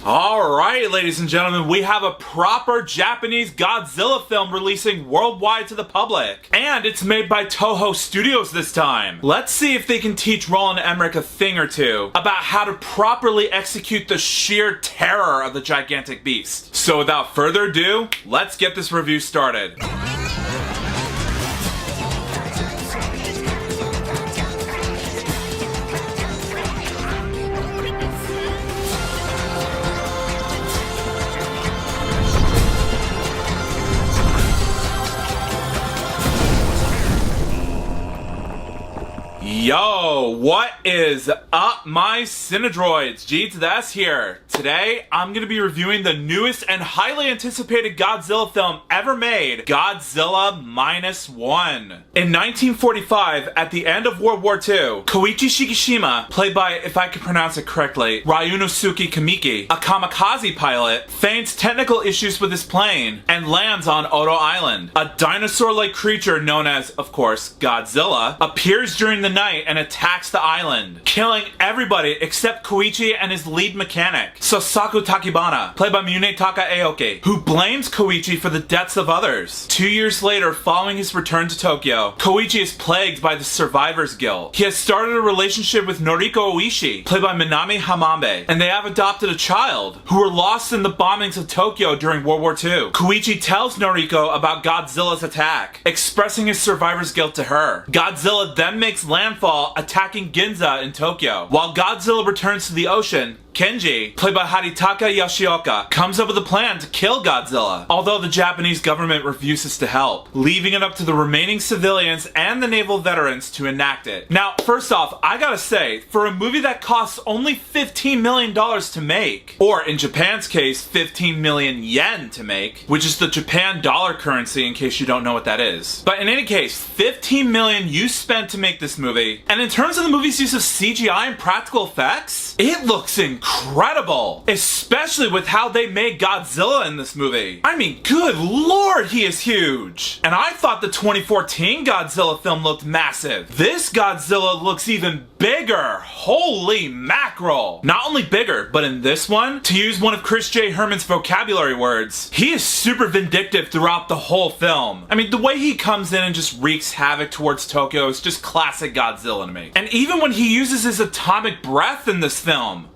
Alright, ladies and gentlemen, we have a proper Japanese Godzilla film releasing worldwide to the public. And it's made by Toho Studios this time. Let's see if they can teach Roland Emmerich a thing or two about how to properly execute the sheer terror of the gigantic beast. So without further ado, let's get this review started. Yo, what is up, my Cinedroids? G to the S here. Today, I'm going to be reviewing the newest and highly anticipated Godzilla film ever made, Godzilla -1. In 1945, at the end of World War II, Koichi Shikishima, played by, if I can pronounce it correctly, Ryunosuke Kamiki, a kamikaze pilot, feigns technical issues with his plane and lands on Oto Island. A dinosaur-like creature known as, of course, Godzilla, appears during the night and attacks the island, killing everybody except Koichi and his lead mechanic, Sasaku Takebana, played by Munetaka Aoki, who blames Koichi for the deaths of others. 2 years later, following his return to Tokyo, Koichi is plagued by the survivor's guilt. He has started a relationship with Noriko Oishi, played by Minami Hamambe, and they have adopted a child, who were lost in the bombings of Tokyo during World War II. Koichi tells Noriko about Godzilla's attack, expressing his survivor's guilt to her. Godzilla then makes landfall, attacking Ginza in Tokyo. While Godzilla returns to the ocean, Kenji, played by Haritaka Yoshioka, comes up with a plan to kill Godzilla, although the Japanese government refuses to help, leaving it up to the remaining civilians and the naval veterans to enact it. Now, first off, I gotta say, for a movie that costs only $15 million to make, or in Japan's case, 15 million yen to make, which is the Japan dollar currency in case you don't know what that is. But in any case, 15 million you spent to make this movie, and in terms of the movie's use of CGI and practical effects, it looks incredible, especially with how they made Godzilla in this movie. I mean, good lord, he is huge. And I thought the 2014 Godzilla film looked massive. This Godzilla looks even bigger. Holy mackerel. Not only bigger, but in this one, to use one of Chris J. Herman's vocabulary words, he is super vindictive throughout the whole film. I mean, the way he comes in and just wreaks havoc towards Tokyo is just classic Godzilla to me. And even when he uses his atomic breath in this film,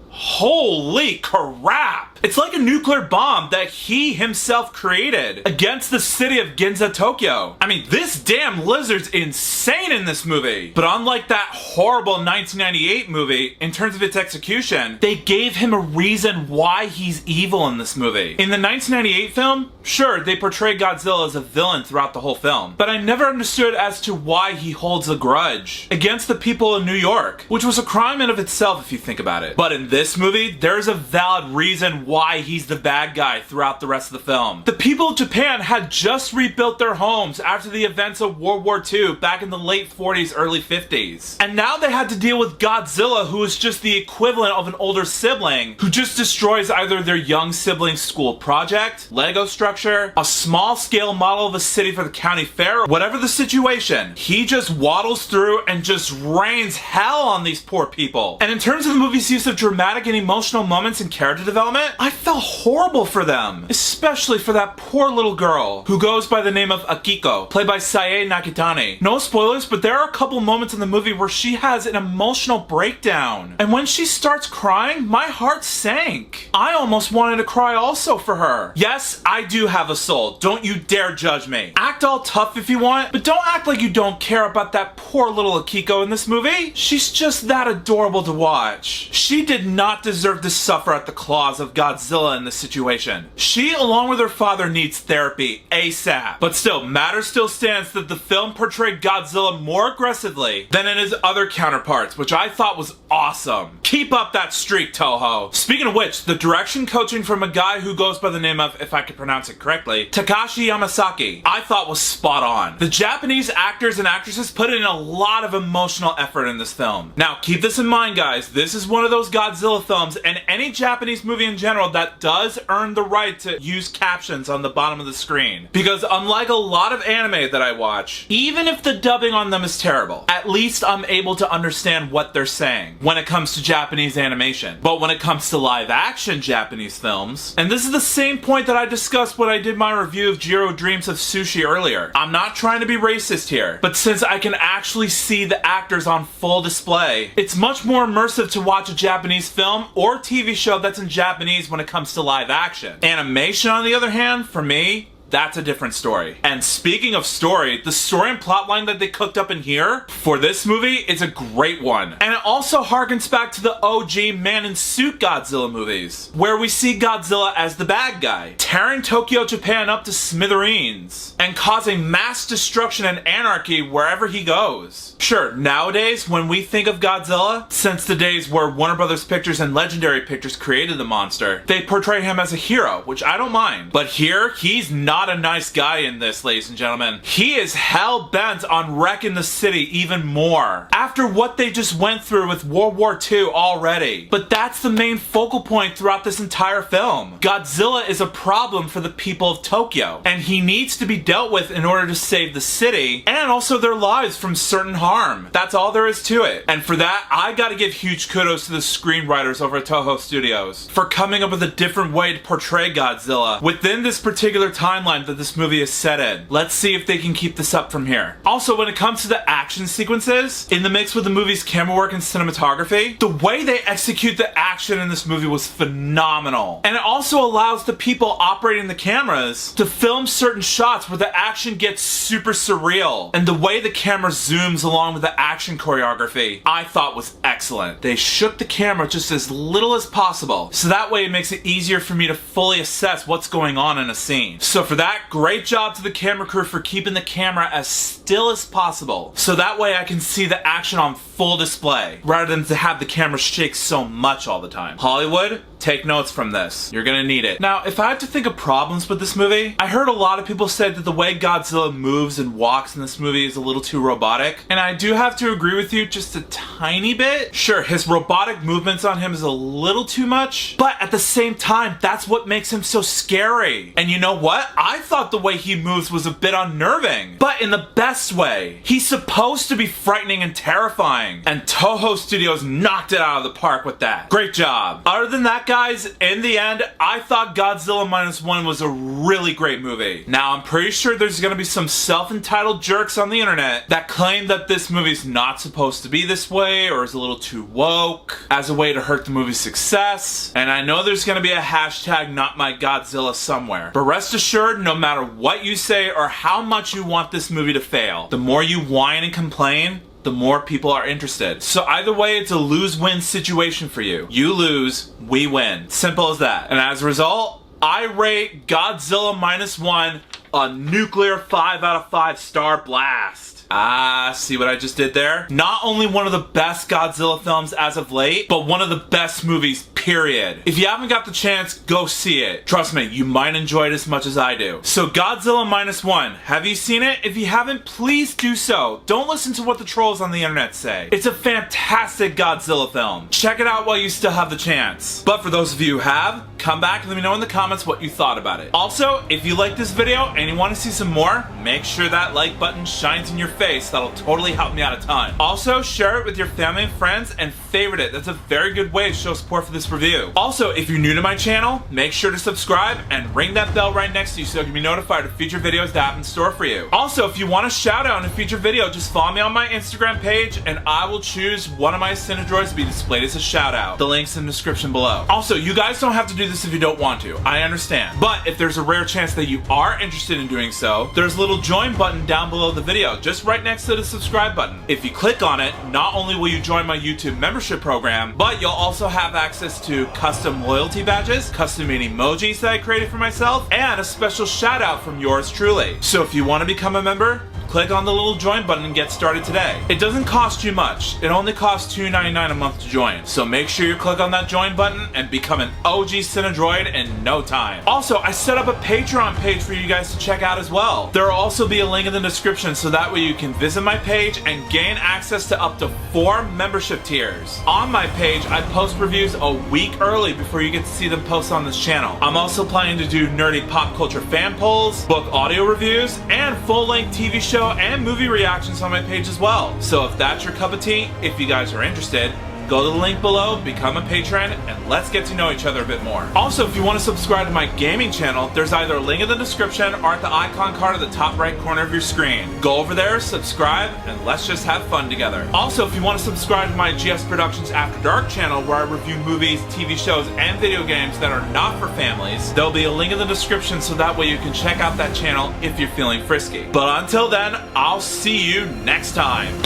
holy crap! It's like a nuclear bomb that he himself created against the city of Ginza, Tokyo. I mean, this damn lizard's insane in this movie. But unlike that horrible 1998 movie, in terms of its execution, they gave him a reason why he's evil in this movie. In the 1998 film, sure, they portrayed Godzilla as a villain throughout the whole film, but I never understood as to why he holds a grudge against the people of New York, which was a crime in of itself if you think about it. But in this movie, there's a valid reason why he's the bad guy throughout the rest of the film. The people of Japan had just rebuilt their homes after the events of World War II back in the late 40s, early 50s. And now they had to deal with Godzilla, who is just the equivalent of an older sibling, who just destroys either their young sibling's school project, Lego structure, a small scale model of a city for the county fair, whatever the situation. He just waddles through and just rains hell on these poor people. And in terms of the movie's use of dramatic and emotional moments and character development, I felt horrible for them, especially for that poor little girl who goes by the name of Akiko, played by Sae Nakatani. No spoilers, but there are a couple moments in the movie where she has an emotional breakdown, and when she starts crying, my heart sank. I almost wanted to cry also for her. Yes, I do have a soul, don't you dare judge me. Act all tough if you want, but don't act like you don't care about that poor little Akiko in this movie. She's just that adorable to watch. She did not deserve to suffer at the claws of Godzilla in this situation. She, along with her father, needs therapy ASAP. But still, matter still stands that the film portrayed Godzilla more aggressively than in his other counterparts, which I thought was awesome. Keep up that streak, Toho. Speaking of which, the direction coaching from a guy who goes by the name of, if I could pronounce it correctly, Takashi Yamasaki, I thought was spot on. The Japanese actors and actresses put in a lot of emotional effort in this film. Now, keep this in mind, guys. This is one of those Godzilla Godzilla films and any Japanese movie in general that does earn the right to use captions on the bottom of the screen. Because unlike a lot of anime that I watch, even if the dubbing on them is terrible, at least I'm able to understand what they're saying when it comes to Japanese animation. But when it comes to live action Japanese films, and this is the same point that I discussed when I did my review of Jiro Dreams of Sushi earlier. I'm not trying to be racist here, but since I can actually see the actors on full display, it's much more immersive to watch a Japanese film or TV show that's in Japanese when it comes to live action. Animation, on the other hand, for me, that's a different story. And speaking of story, the story and plotline that they cooked up in here for this movie is a great one. And it also harkens back to the OG Man in Suit Godzilla movies, where we see Godzilla as the bad guy, tearing Tokyo, Japan up to smithereens, and causing mass destruction and anarchy wherever he goes. Sure, nowadays, when we think of Godzilla, since the days where Warner Brothers Pictures and Legendary Pictures created the monster, they portray him as a hero, which I don't mind. But here, he's not a nice guy in this, ladies and gentlemen. He is hell-bent on wrecking the city even more, after what they just went through with World War II already. But that's the main focal point throughout this entire film. Godzilla is a problem for the people of Tokyo, and he needs to be dealt with in order to save the city, and also their lives from certain harm. That's all there is to it. And for that, I gotta give huge kudos to the screenwriters over at Toho Studios for coming up with a different way to portray Godzilla within this particular timeline that this movie is set in. Let's see if they can keep this up from here. Also, when it comes to the action sequences, in the mix with the movie's camera work and cinematography, the way they execute the action in this movie was phenomenal. And it also allows the people operating the cameras to film certain shots where the action gets super surreal. And the way the camera zooms along with the action choreography, I thought was excellent. They shook the camera just as little as possible, so that way it makes it easier for me to fully assess what's going on in a scene. So for that, great job to the camera crew for keeping the camera as still as possible, so that way I can see the action on full display, rather than to have the camera shake so much all the time. Hollywood, take notes from this. You're gonna need it. Now, if I had to think of problems with this movie, I heard a lot of people say that the way Godzilla moves and walks in this movie is a little too robotic, and I do have to agree with you just a tiny bit. Sure, his robotic movements on him is a little too much, but at the same time, that's what makes him so scary. And you know what? I thought the way he moves was a bit unnerving, but in the best way. He's supposed to be frightening and terrifying, and Toho Studios knocked it out of the park with that. Great job. Other than that, guys, in the end, I thought Godzilla Minus One was a really great movie. Now, I'm pretty sure there's gonna be some self-entitled jerks on the internet that claim that this movie's not supposed to be this way or is a little too woke as a way to hurt the movie's success. And I know there's gonna be a hashtag Not My Godzilla somewhere. But rest assured, no matter what you say or how much you want this movie to fail, the more you whine and complain, the more people are interested. So either way, it's a lose-win situation for you. You lose, we win. Simple as that. And as a result, I rate Godzilla Minus One a nuclear 5 out of 5 star blast. Ah, see what I just did there? Not only one of the best Godzilla films as of late, but one of the best movies, period. If you haven't got the chance, go see it. Trust me, you might enjoy it as much as I do. So Godzilla Minus One, have you seen it? If you haven't, please do so. Don't listen to what the trolls on the internet say. It's a fantastic Godzilla film. Check it out while you still have the chance. But for those of you who have, come back and let me know in the comments what you thought about it. Also, if you like this video and you want to see some more, make sure that like button shines in your face. That'll totally help me out a ton. Also, share it with your family and friends and favorite it. That's a very good way to show support for this review. Also, if you're new to my channel, make sure to subscribe and ring that bell right next to you so you can be notified of future videos that I have in store for you. Also, if you want a shout out in a future video, just follow me on my Instagram page and I will choose one of my Cinedroids to be displayed as a shout out. The link's in the description below. Also, you guys don't have to do this if you don't want to. I understand. But if there's a rare chance that you are interested in doing so, there's a little join button down below the video, just right next to the subscribe button. If you click on it, not only will you join my YouTube membership program, but you'll also have access to custom loyalty badges, custom made emojis that I created for myself, and a special shout out from yours truly. So if you want to become a member, click on the little join button and get started today. It doesn't cost you much. It only costs $2.99 a month to join. So make sure you click on that join button and become an OG Cinedroid in no time. Also, I set up a Patreon page for you guys to check out as well. There will also be a link in the description so that way you can visit my page and gain access to up to 4 membership tiers. On my page, I post reviews a week early before you get to see them posted on this channel. I'm also planning to do nerdy pop culture fan polls, book audio reviews, and full-length TV show and movie reactions on my page as well. So if that's your cup of tea, if you guys are interested, go to the link below, become a patron, and let's get to know each other a bit more. Also, if you want to subscribe to my gaming channel, there's either a link in the description or at the icon card at the top right corner of your screen. Go over there, subscribe, and let's just have fun together. Also, if you want to subscribe to my GS Productions After Dark channel, where I review movies, TV shows, and video games that are not for families, there'll be a link in the description so that way you can check out that channel if you're feeling frisky. But until then, I'll see you next time.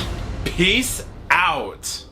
Peace out.